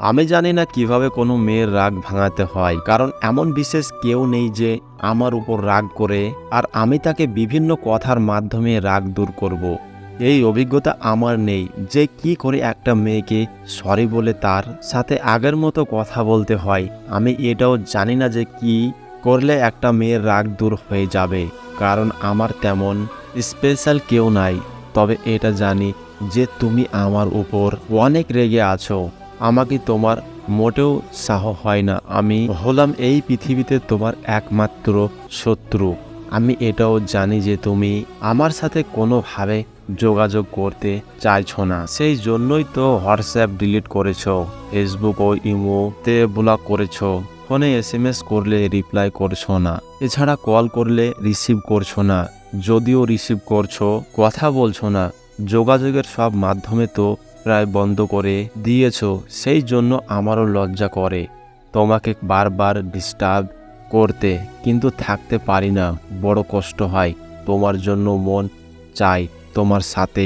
আমি জানি না কিভাবে কোনো মেয়ের রাগ ভাঙাতে হয়, কারণ এমন বিশেষ কেউ নেই যে আমার উপর রাগ করে আর আমি তাকে বিভিন্ন কথার মাধ্যমে রাগ দূর করব। এই অভিজ্ঞতা আমার নেই যে কি করে একটা মেয়েকে সরি বলে তার সাথে আগের মতো কথা বলতে হয়। আমি এটাও জানি না যে কি করলে একটা মেয়ের রাগ দূর হয়ে যাবে, কারণ আমার তেমন স্পেশাল কেউ নাই। তবে এটা জানি যে তুমি আমার উপর অনেক রেগে আছো। আমাকে তোমার মোটেও সাহ হয় না। আমি হলাম এই পৃথিবীতে তোমার একমাত্র শত্রু। আমি এটাও জানি যে তুমি আমার সাথে কোনোভাবে যোগাযোগ করতে চাইছো না, সেই জন্যই তো হোয়াটসঅ্যাপ ডিলিট করেছো, ফেসবুক ও ইমোতে ব্লক করেছো, ফোনে SMS করলে রিপ্লাই করছো না, এছাড়া কল করলে রিসিভ করছো না, যদিও রিসিভ করছো কথা বলছো না। যোগাযোগের সব মাধ্যমে তো প্রায় বন্ধ করে দিয়েছো। সেই জন্য আমারও লজ্জা করে তোমাকে বারবার ডিস্টার্ব করতে, কিন্তু থাকতে পারি না, বড় কষ্ট হয়। তোমার জন্য মন চাই তোমার সাথে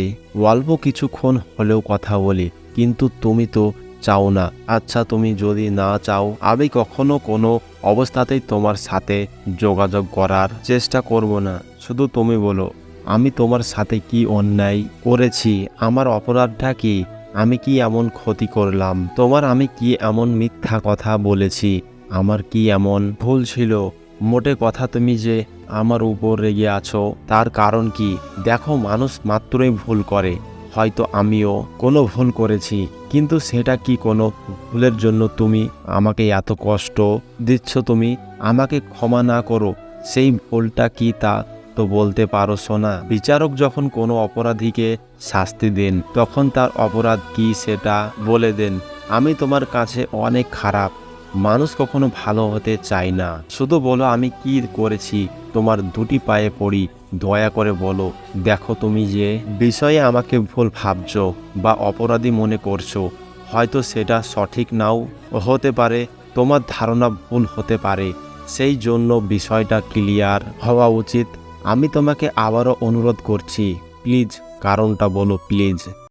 অল্প কিছুক্ষণ হলেও কথা বলি, কিন্তু তুমি তো চাও না। আচ্ছা, তুমি যদি না চাও আমি কখনো কোনো অবস্থাতেই তোমার সাথে যোগাযোগ করার চেষ্টা করব না। শুধু তুমি বলো, আমি তোমার সাথে কি অন্যায় করেছি? আমার অপরাধটা কি? আমি কি এমন ক্ষতি করলাম তোমার? আমি কি এমন মিথ্যা কথা বলেছি? আমার কি এমন ভুল ছিল? মোটে কথা, তুমি যে আমার উপর রেগে আছো তার কারণ কি? দেখো, মানুষ মাত্রই ভুল করে। হয়তো আমিও কোনো ভুল করেছি, কিন্তু সেটা কি কোনো ভুলের জন্য তুমি আমাকে এত কষ্ট দিচ্ছ? তুমি আমাকে ক্ষমা না করো, সেই ভুলটা কি তা তো বলতে পারো না? বিচারক যখন কোনো অপরাধীকে শাস্তি দেন তখন তার অপরাধ কি সেটা বলে দেন। আমি তোমার কাছে অনেক খারাপ মানুষ, কখনো ভালো হতে চাই না। শুধু বলো আমি কি করেছি, তোমার দুটি পায়ে পড়ি, দয়া করে বলো। দেখো, তুমি যে বিষয়ে আমাকে ভুল ভাবছো বা অপরাধী মনে করছো, হয়তো সেটা সঠিক নাও হতে পারে, তোমার ধারণা ভুল হতে পারে। সেই জন্য বিষয়টা ক্লিয়ার হওয়া উচিত। আমি তোমাকে আবারও অনুরোধ করছি, প্লিজ কারণটা বলো, প্লিজ।